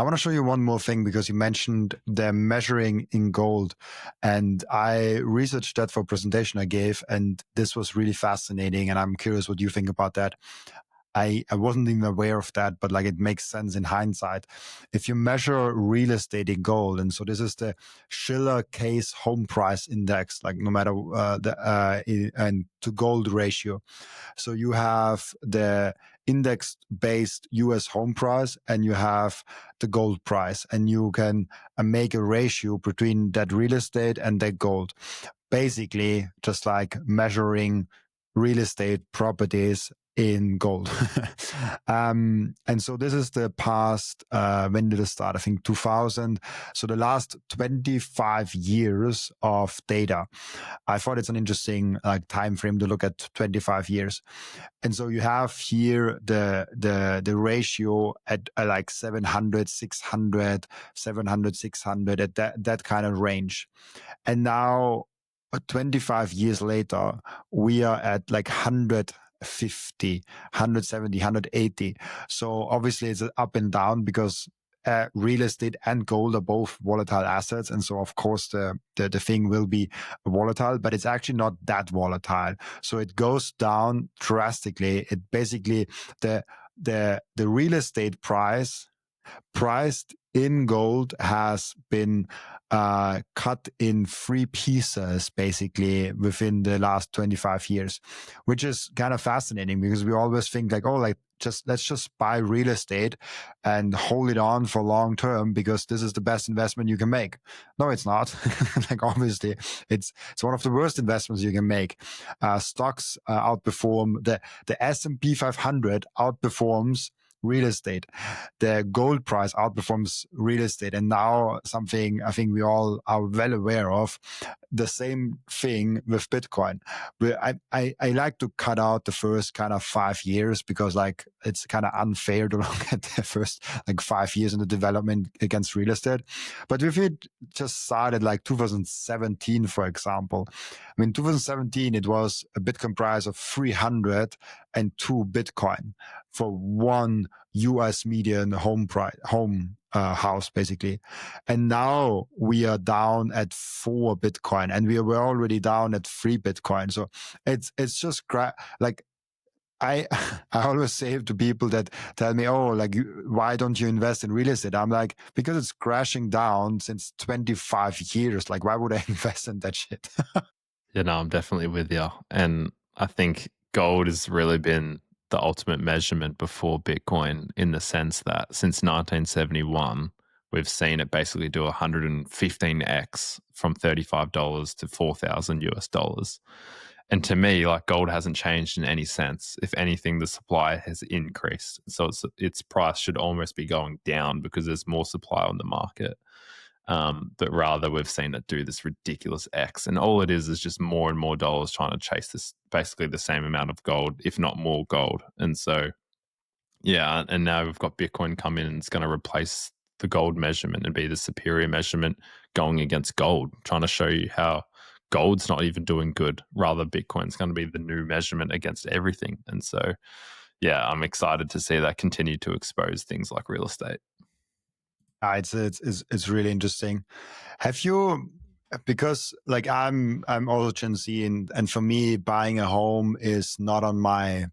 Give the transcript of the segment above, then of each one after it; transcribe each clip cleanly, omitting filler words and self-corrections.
I want to show you one more thing because you mentioned the measuring in gold, and I researched that for a presentation I gave, and this was really fascinating. And I'm curious what you think about that. I wasn't even aware of that, but like it makes sense in hindsight. If you measure real estate in gold, and so this is the Schiller Case Home Price Index, like no matter and to gold ratio. So you have the index-based US home price and you have the gold price, and you can make a ratio between that real estate and that gold. Basically, just like measuring real estate properties in gold. And so this is the past, when did it start? I think 2000. So the last 25 years of data. I thought it's an interesting time frame to look at 25 years. And so you have here the ratio at like 700, 600, 700, 600 at that kind of range. And now 25 years later, we are at like 150, 170, 180. So obviously it's up and down because real estate and gold are both volatile assets. And so of course the thing will be volatile, but it's actually not that volatile. So it goes down drastically. It basically, the real estate price priced in gold has been cut in three pieces basically within the last 25 years, which is kind of fascinating because we always think like, oh, like let's just buy real estate and hold it on for long term because this is the best investment you can make. No, it's not. Like obviously it's one of the worst investments you can make. Stocks outperform the S&P 500 outperforms real estate. The gold price outperforms real estate. And now something I think we all are well aware of, the same thing with Bitcoin. But I like to cut out the first kind of 5 years because like it's kind of unfair to look at the first like 5 years in the development against real estate. But if it just started like 2017, for example, I mean, 2017, it was a Bitcoin price of 302 Bitcoin for one US median home house, basically. And now we are down at 4 Bitcoin and we were already down at 3 Bitcoin. So it's just like, I always say to people that tell me, oh, like, why don't you invest in real estate? I'm like, because it's crashing down since 25 years. Like, why would I invest in that shit? Yeah, no, I'm definitely with you. And I think gold has really been the ultimate measurement before Bitcoin in the sense that since 1971, we've seen it basically do 115x from $35 to 4,000 US dollars. And to me, like gold hasn't changed in any sense. If anything, the supply has increased. So its price should almost be going down because there's more supply on the market. But rather we've seen it do this ridiculous X. And all it is just more and more dollars trying to chase this basically the same amount of gold, if not more gold. And so, yeah, and now we've got Bitcoin come in and it's going to replace the gold measurement and be the superior measurement going against gold, trying to show you how gold's not even doing good. Rather, Bitcoin's going to be the new measurement against everything. And so, yeah, I'm excited to see that continue to expose things like real estate. It's really interesting. Have you, because like I'm also Gen Z, and for me buying a home is not on my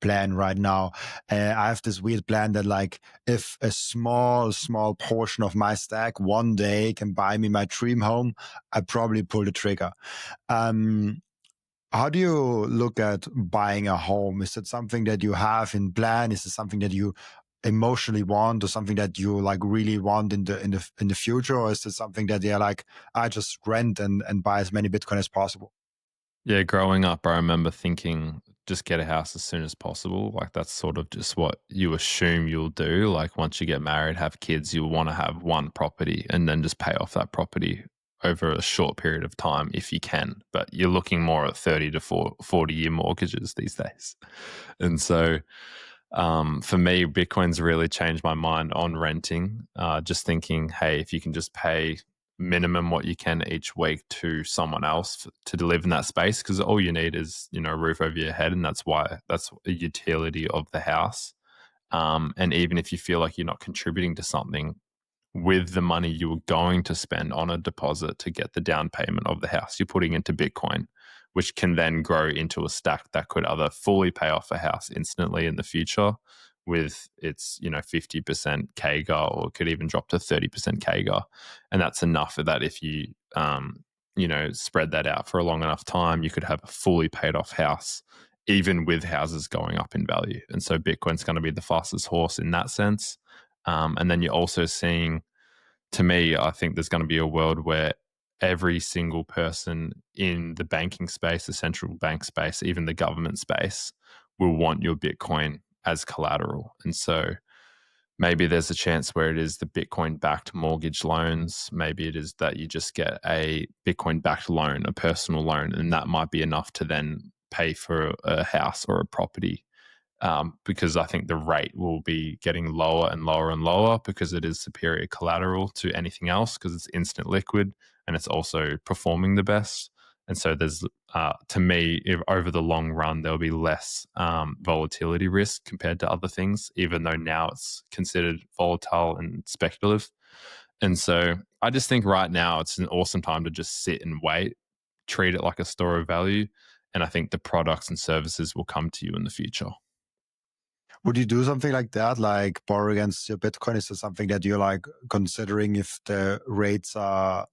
plan right now. I have this weird plan that like if a small portion of my stack one day can buy me my dream home, I probably pull the trigger. How do you look at buying a home? Is it something that you have in plan? Is it something that you emotionally want, or something that you like really want in the future, or is it something that you're like, I just rent and buy as many Bitcoin as possible? Yeah, growing up, I remember thinking just get a house as soon as possible. Like that's sort of just what you assume you'll do. Like once you get married, have kids, you'll want to have one property and then just pay off that property over a short period of time if you can. But you're looking more at 30 to 40-year mortgages these days. And so for me, Bitcoin's really changed my mind on renting. Just thinking, hey, if you can just pay minimum what you can each week to someone else to live in that space, because all you need is a roof over your head, and that's a utility of the house. And even if you feel like you're not contributing to something, with the money you were going to spend on a deposit to get the down payment of the house, you're putting into Bitcoin, which can then grow into a stack that could either fully pay off a house instantly in the future with its 50% KGAR, or it could even drop to 30% KGAR. And that's enough for that if you spread that out for a long enough time, you could have a fully paid off house, even with houses going up in value. And so Bitcoin's going to be the fastest horse in that sense. And then you're also seeing, to me, I think there's going to be a world where every single person in the banking space, the central bank space, even the government space, will want your Bitcoin as collateral. And so maybe there's a chance where it is the Bitcoin backed mortgage loans. Maybe it is that you just get a Bitcoin backed loan, a personal loan, and that might be enough to then pay for a house or a property, because I think the rate will be getting lower and lower and lower because it is superior collateral to anything else, because it's instant liquid and it's also performing the best. And so there's, to me, if over the long run, there'll be less volatility risk compared to other things, even though now it's considered volatile and speculative. And so I just think right now it's an awesome time to just sit and wait, treat it like a store of value. And I think the products and services will come to you in the future. Would you do something like that, like borrow against your Bitcoin? Is this something that you're like considering if the rates are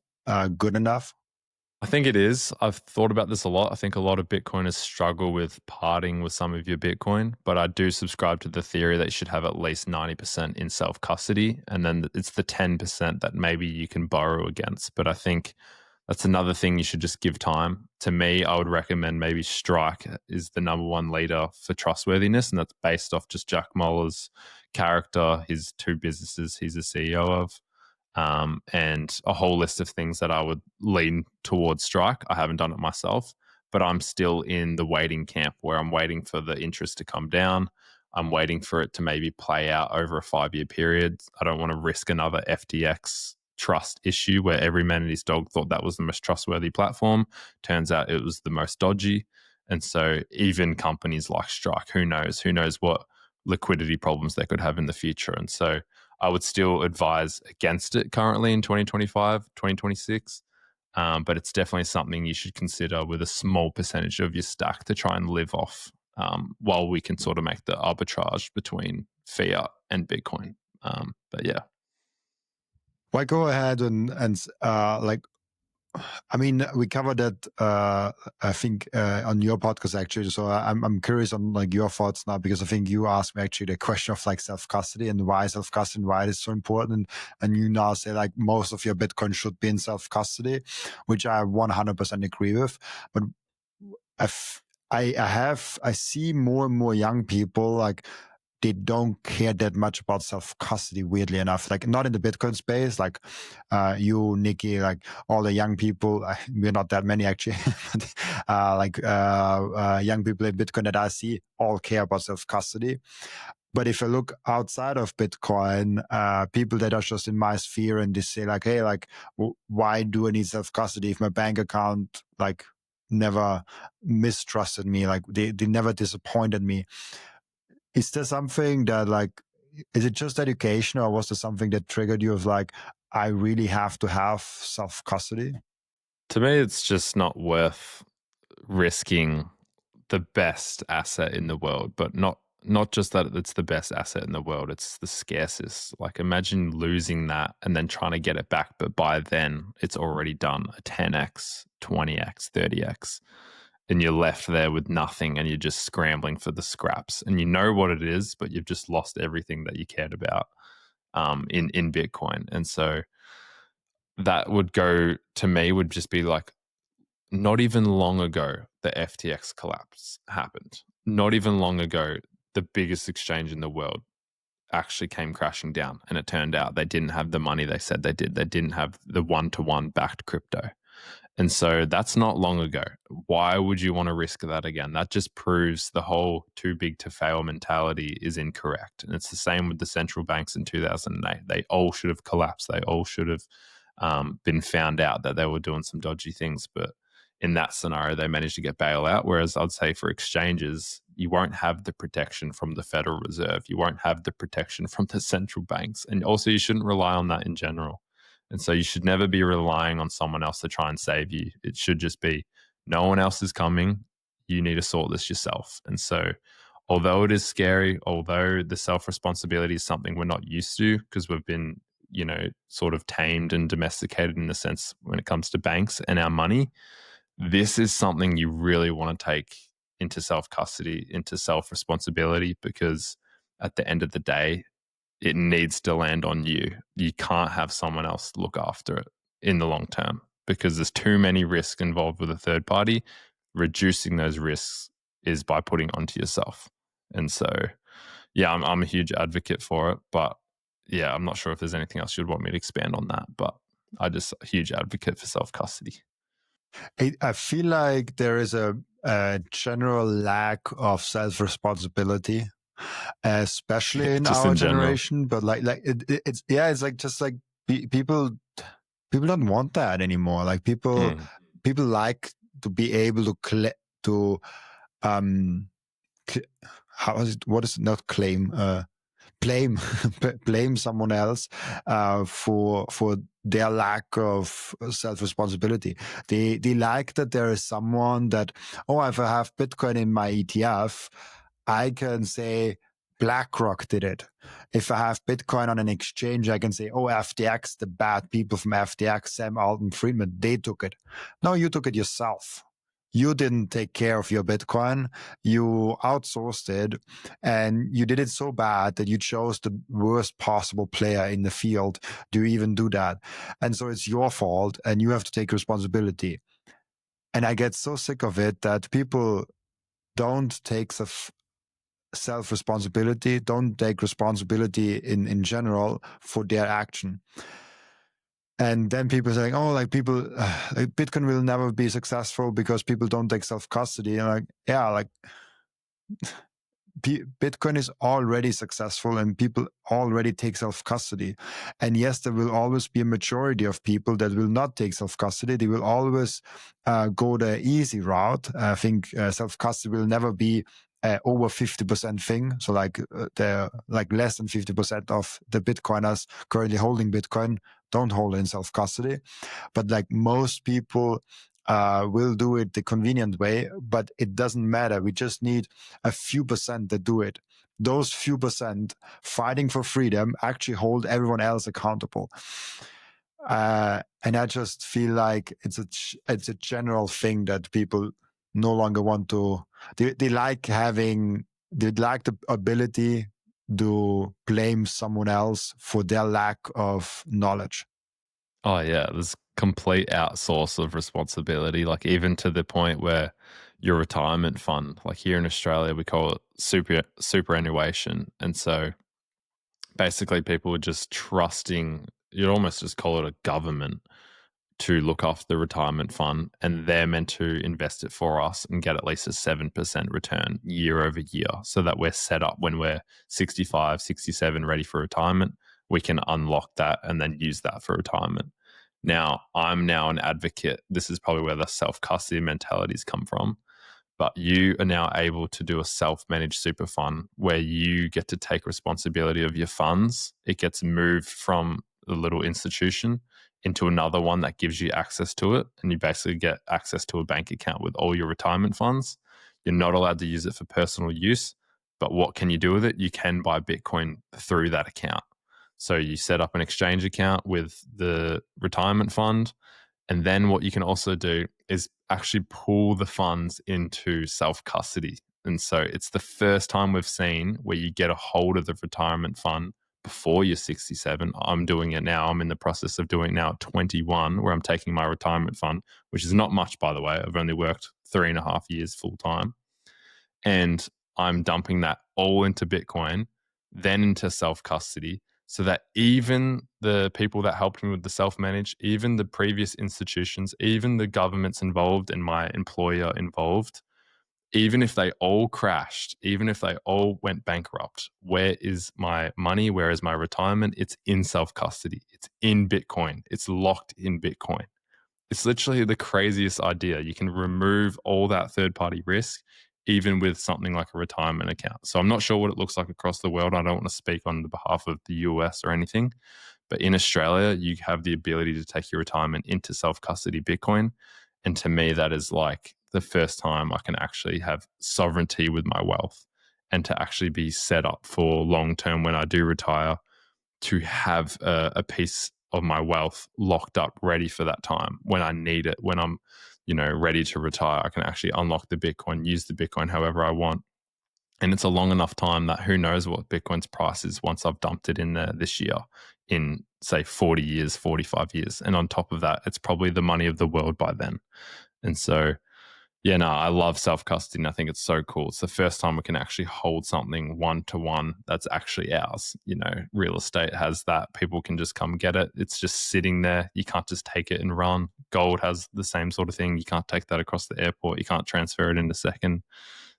good enough? I think it is. I've thought about this a lot. I think a lot of Bitcoiners struggle with parting with some of your Bitcoin, but I do subscribe to the theory that you should have at least 90% in self custody. And then it's the 10% that maybe you can borrow against. But I think that's another thing you should just give time. To me, I would recommend maybe Strike is the number one leader for trustworthiness. And that's based off just Jack Muller's character, his two businesses he's a CEO of, and a whole list of things that I would lean towards Strike. I haven't done it myself, but I'm still in the waiting camp where I'm waiting for the interest to come down. I'm waiting for it to maybe play out over a 5-year period. I don't want to risk another FTX trust issue where every man and his dog thought that was the most trustworthy platform. Turns out it was the most dodgy. And so even companies like Strike, who knows? Who knows what liquidity problems they could have in the future. And so I would still advise against it currently in 2025, 2026. But it's definitely something you should consider with a small percentage of your stack to try and live off, while we can sort of make the arbitrage between fiat and Bitcoin. But yeah. Why go ahead and like, I mean, we covered that, I think, on your podcast actually. So I'm curious on like your thoughts now, because I think you asked me actually the question of like self custody and why self custody and why it is so important. And you now say like most of your Bitcoin should be in self custody, which I 100% agree with. But I've, I see more and more young people like they don't care that much about self custody. Weirdly enough, like not in the Bitcoin space, like you, Nikki, like all the young people. We're not that many actually, but young people in Bitcoin that I see all care about self custody. But if I look outside of Bitcoin, people that are just in my sphere and they say like, hey, like, why do I need self custody if my bank account like never mistrusted me, like they never disappointed me? Is there something that like, is it just education, or was there something that triggered you of like, I really have to have self custody? To me, it's just not worth risking the best asset in the world, but not just that it's the best asset in the world, it's the scarcest. Like imagine losing that and then trying to get it back, but by then it's already done a 10x, 20x, 30x. And you're left there with nothing and you're just scrambling for the scraps. And you know what it is, but you've just lost everything that you cared about, in Bitcoin. And so that would go, to me, would just be like, not even long ago, the FTX collapse happened. Not even long ago, the biggest exchange in the world actually came crashing down. And it turned out they didn't have the money they said they did. They didn't have the one-to-one backed crypto. And so that's not long ago. Why would you want to risk that again? That just proves the whole too big to fail mentality is incorrect. And it's the same with the central banks in 2008. They all should have collapsed. They all should have been found out that they were doing some dodgy things. But in that scenario, they manage to get bailout. Whereas I'd say for exchanges, you won't have the protection from the Federal Reserve. You won't have the protection from the central banks. And also, you shouldn't rely on that in general. And so you should never be relying on someone else to try and save you. It should just be no one else is coming. You need to sort this yourself. And so, although it is scary, although the self responsibility is something we're not used to because we've been, sort of tamed and domesticated in the sense when it comes to banks and our money, this is something you really want to take into self custody, into self responsibility, because at the end of the day, it needs to land on you. You can't have someone else look after it in the long term because there's too many risks involved with a third party. Reducing those risks is by putting onto yourself. And so, yeah, I'm a huge advocate for it. But yeah, I'm not sure if there's anything else you'd want me to expand on that. But I just a huge advocate for self custody. I feel like there is a general lack of self responsibility, especially in Just our in general. generation. But it's like just like people don't want that anymore. Like people like to be able to um how is it? What is it? Not claim? Blame blame someone else for their lack of self responsibility. They like that there is someone that, oh, if I have Bitcoin in my ETF, I can say BlackRock did it. If I have Bitcoin on an exchange, I can say, oh, FTX, the bad people from FTX, Sam Altman-Friedman, they took it. No, you took it yourself. You didn't take care of your Bitcoin. You outsourced it, and you did it so bad that you chose the worst possible player in the field to even do that. And so it's your fault, and you have to take responsibility. And I get so sick of it that people don't take self responsibility, don't take responsibility in general for their action. And then people saying, oh, like Bitcoin will never be successful because people don't take self custody. And like, yeah, like Bitcoin is already successful and people already take self custody. And yes, there will always be a majority of people that will not take self custody. They will always go the easy route. I think self custody will never be over 50% thing. So like less than 50% of the Bitcoiners currently holding Bitcoin don't hold in self custody. But like most people will do it the convenient way, but it doesn't matter. We just need a few percent that do it. Those few percent fighting for freedom actually hold everyone else accountable. And I just feel like it's a general thing that people no longer want to. They like the ability to blame someone else for their lack of knowledge. Oh yeah, there's complete outsource of responsibility, like even to the point where your retirement fund, like here in Australia, we call it superannuation. And so basically people are just trusting, you'd almost just call it a government to look after the retirement fund, and they're meant to invest it for us and get at least a 7% return year over year so that we're set up when we're 65, 67, ready for retirement. We can unlock that and then use that for retirement. Now, I'm now an advocate. This is probably where the self custody mentalities come from. But you are now able to do a self managed super fund where you get to take responsibility of your funds. It gets moved from a little institution into another one that gives you access to it. And you basically get access to a bank account with all your retirement funds. You're not allowed to use it for personal use. But what can you do with it? You can buy Bitcoin through that account. So you set up an exchange account with the retirement fund. And then what you can also do is actually pull the funds into self custody. And so it's the first time we've seen where you get a hold of the retirement fund before you're 67. I'm doing it now. I'm in the process of doing it now at 21, where I'm taking my retirement fund, which is not much, by the way. I've only worked 3.5 years full time. And I'm dumping that all into Bitcoin, then into self custody, so that even the people that helped me with the self manage, even the previous institutions, even the governments involved and my employer involved, even if they all crashed, even if they all went bankrupt, where is my money? Where is my retirement? It's in self custody. It's in Bitcoin. It's locked in Bitcoin. It's literally the craziest idea. You can remove all that third party risk, even with something like a retirement account. So I'm not sure what it looks like across the world. I don't want to speak on the behalf of the US or anything, but in Australia, you have the ability to take your retirement into self custody Bitcoin. And to me, that is like the first time I can actually have sovereignty with my wealth and to actually be set up for long term when I do retire to have a piece of my wealth locked up, ready for that time when I need it, when I'm, ready to retire. I can actually unlock the Bitcoin, use the Bitcoin however I want. And it's a long enough time that who knows what Bitcoin's price is once I've dumped it in there this year in, say, 40 years, 45 years. And on top of that, it's probably the money of the world by then. And so, yeah, no, I love self custody. And I think it's so cool. It's the first time we can actually hold something one to one that's actually ours. Real estate has that. People can just come get it. It's just sitting there. You can't just take it and run. Gold has the same sort of thing. You can't take that across the airport. You can't transfer it in a second.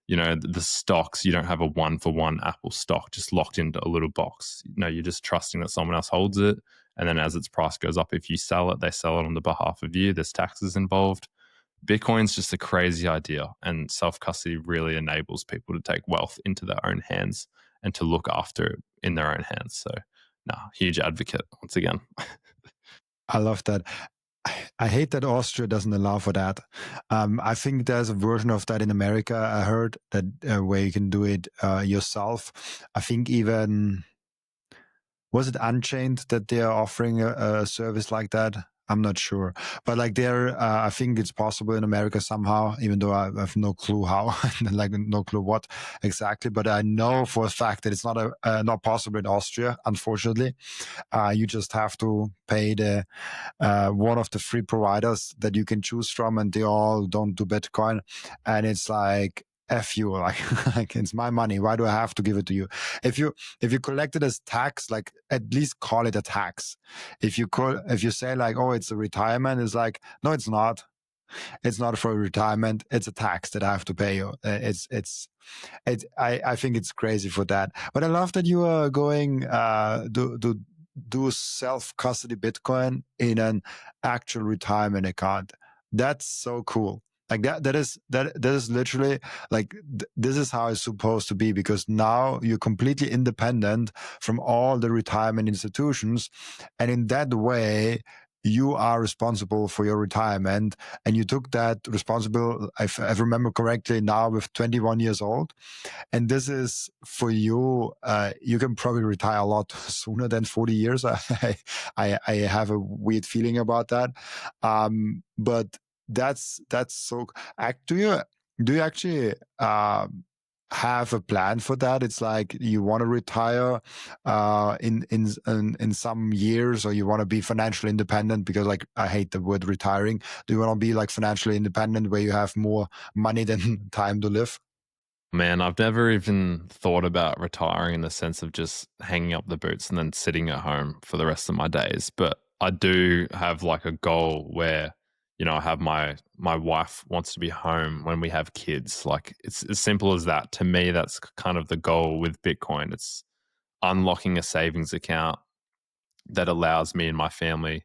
The stocks, you don't have a one for one Apple stock just locked into a little box. You're just trusting that someone else holds it. And then as its price goes up, if you sell it, they sell it on the behalf of you. There's taxes involved. Bitcoin's just a crazy idea, and self custody really enables people to take wealth into their own hands and to look after it in their own hands. So, huge advocate once again. I love that. I hate that Austria doesn't allow for that. I think there's a version of that in America. I heard that where you can do it yourself. I think even was it Unchained that they are offering a service like that? I'm not sure, but like I think it's possible in America somehow, even though I have no clue how, like no clue what exactly. But I know for a fact that it's not possible in Austria, unfortunately. You just have to pay the one of the free providers that you can choose from, and they all don't do Bitcoin. And it's like, F you, like it's my money. Why do I have to give it to you? If you collect it as tax, like at least call it a tax. If you say like, oh, it's a retirement, it's like, no, it's not. It's not for retirement. It's a tax that I have to pay you. I think it's crazy for that. But I love that you are going do self custody Bitcoin in an actual retirement account. That's so cool. Like that is literally like this is how it's supposed to be, because now you're completely independent from all the retirement institutions, and in that way you are responsible for your retirement, and you took that responsible, if I remember correctly, now with 21 years old. And this is for you. You can probably retire a lot sooner than 40 years. I have a weird feeling about that. But that's so. Do you actually have a plan for that? It's like you want to retire in some years, or you want to be financially independent, because like I hate the word retiring. Do you want to be like financially independent where you have more money than time to live? Man, I've never even thought about retiring in the sense of just hanging up the boots and then sitting at home for the rest of my days. But I do have like a goal where, I have my wife wants to be home when we have kids. Like it's as simple as that. To me, that's kind of the goal with Bitcoin. It's unlocking a savings account that allows me and my family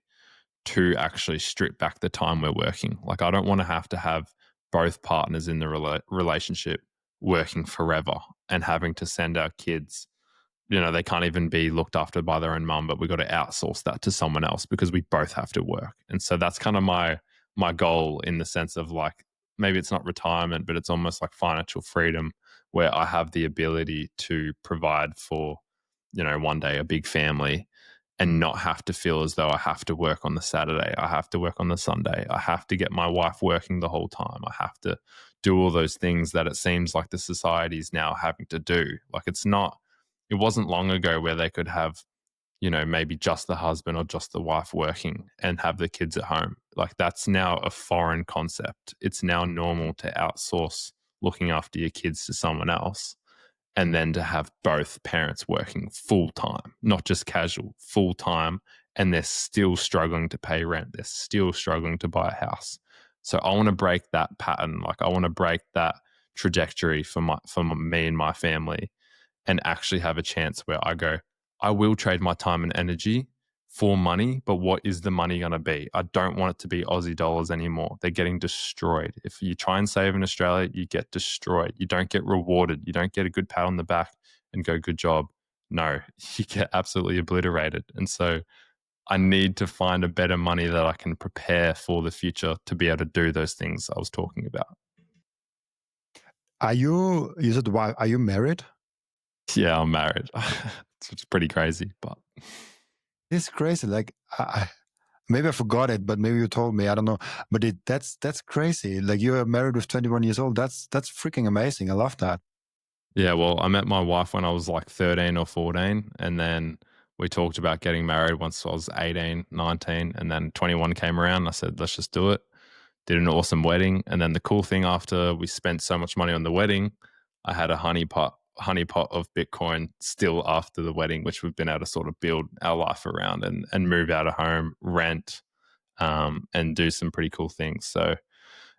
to actually strip back the time we're working. Like I don't want to have both partners in the relationship working forever and having to send our kids, they can't even be looked after by their own mum, but we got to outsource that to someone else because we both have to work. And so that's kind of my goal, in the sense of like, maybe it's not retirement, but it's almost like financial freedom, where I have the ability to provide for, one day a big family, and not have to feel as though I have to work on the Saturday, I have to work on the Sunday, I have to get my wife working the whole time, I have to do all those things that it seems like the society is now having to do. Like it wasn't long ago where they could have, maybe just the husband or just the wife working and have the kids at home. Like that's now a foreign concept. It's now normal to outsource looking after your kids to someone else, and then to have both parents working full time, not just casual, full time, and they're still struggling to pay rent. They're still struggling to buy a house. So I want to break that pattern. Like I want to break that trajectory for me and my family, and actually have a chance where I go, I will trade my time and energy for money, but what is the money going to be? I don't want it to be Aussie dollars anymore. They're getting destroyed. If you try and save in Australia, you get destroyed. You don't get rewarded. You don't get a good pat on the back and go, good job. No, you get absolutely obliterated. And so I need to find a better money that I can prepare for the future to be able to do those things I was talking about. You said, why, are you married? Yeah, I'm married. It's pretty crazy, but It's crazy. Like, maybe I forgot it, but maybe you told me. I don't know. But that's crazy. Like, you're married with 21 years old. That's freaking amazing. I love that. yeah, well, I met my wife when I was like 13 or 14, and then we talked about getting married once I was 18, 19, and then 21 came around. I said, let's just do it. Did an awesome wedding. And then the cool thing, after we spent so much money on the wedding, I had a honeypot of Bitcoin still after the wedding, which we've been able to sort of build our life around and move out of home, rent, and do some pretty cool things. So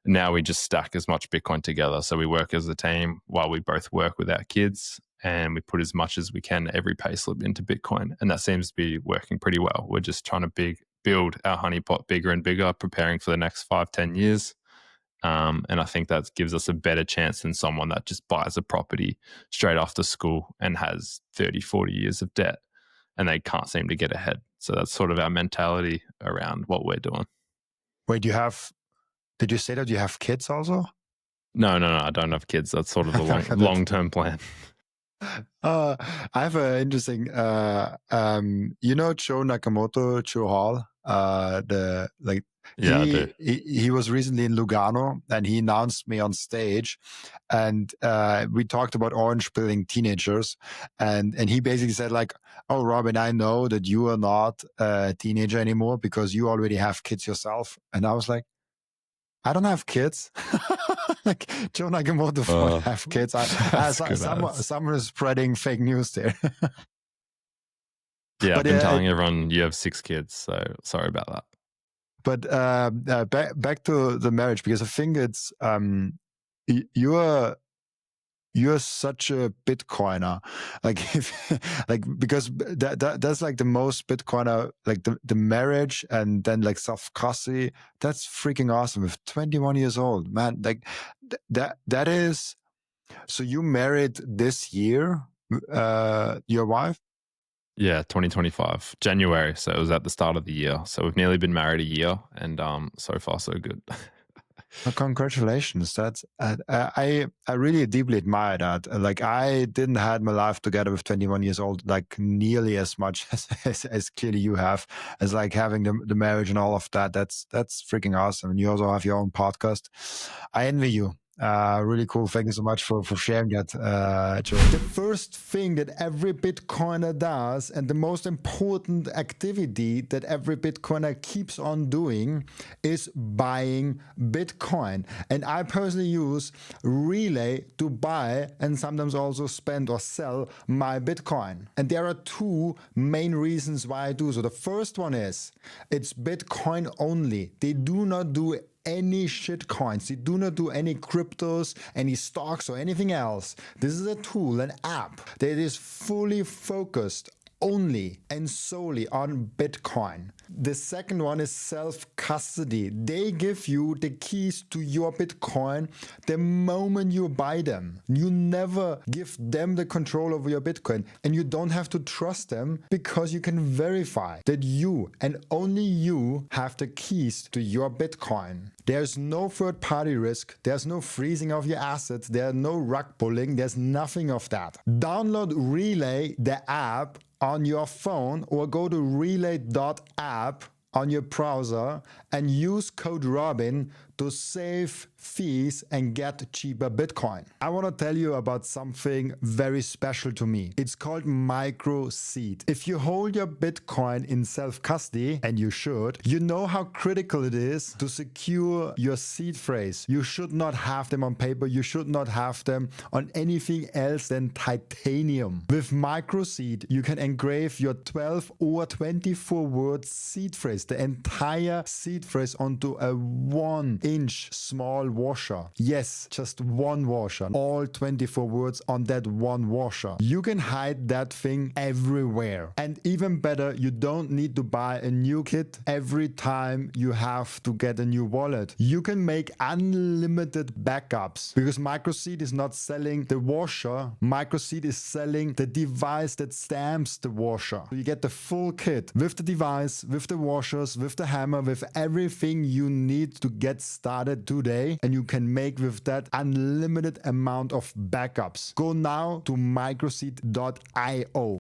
now we just stack as much Bitcoin together. So we work as a team while we both work with our kids, and we put as much as we can every pay slip into Bitcoin. And that seems to be working pretty well. We're just trying to build our honeypot bigger and bigger, preparing for the next 5-10 years. And I think that gives us a better chance than someone that just buys a property straight after school and has 30-40 years of debt and they can't seem to get ahead. So that's sort of our mentality around what we're doing. Wait, did you say that you have kids also? No, I don't have kids. That's sort of the long-term plan. I have an interesting, Joe Nakamoto, Joe Hall, Yeah, I do. he was recently in Lugano and he announced me on stage, and we talked about orange pilling teenagers, and he basically said like, oh, Robin, I know that you are not a teenager anymore because you already have kids yourself. And I was like, I don't have kids. Like Joe Nakamoto won't have kids. Someone is spreading fake news there. Yeah, I've been telling everyone you have 6 kids, so sorry about that. But back to the marriage, because I think it's you're such a Bitcoiner, like because that's like the most Bitcoiner, like the marriage and then like self custody. That's freaking awesome. With 21 years old, man, like that is. So you married this year, your wife? Yeah, 2025, January. So it was at the start of the year. So we've nearly been married a year, and so far so good. Well, congratulations! That's I really deeply admire that. Like, I didn't had my life together with 21 years old, like nearly as much as clearly you have, as like having the marriage and all of that. That's freaking awesome. And you also have your own podcast. I envy you. Really cool. Thank you so much for sharing that, Joe. The first thing that every Bitcoiner does, and the most important activity that every Bitcoiner keeps on doing, is buying Bitcoin. And I personally use Relay to buy and sometimes also spend or sell my Bitcoin. And there are 2 main reasons why I do so. The first one is it's Bitcoin only. They do not do any shit coins. They do not do any cryptos, any stocks, or anything else. This is a tool, an app that is fully focused only and solely on Bitcoin. The second one is self-custody. They give you the keys to your Bitcoin the moment you buy them. You never give them the control over your Bitcoin, and you don't have to trust them because you can verify that you and only you have the keys to your Bitcoin. There's no third-party risk. There's no freezing of your assets. There's no rug pulling. There's nothing of that. Download Relay, the app, on your phone, or go to relay.app on your browser and use code Robin to save fees and get cheaper Bitcoin. I want to tell you about something very special to me. It's called micro seed. If you hold your Bitcoin in self-custody, and you should, you know how critical it is to secure your seed phrase. You should not have them on paper. You should not have them on anything else than titanium. With micro seed, you can engrave your 12 or 24 word seed phrase, the entire seed phrase, onto a 1-inch small washer. Yes, just one washer. All 24 words on that one washer. You can hide that thing everywhere. And even better, you don't need to buy a new kit every time you have to get a new wallet. You can make unlimited backups because Microseed is not selling the washer. Microseed is selling the device that stamps the washer. So you get the full kit with the device, with the washers, with the hammer, with everything you need to get started today. And you can make with that unlimited amount of backups. Go now to microseed.io.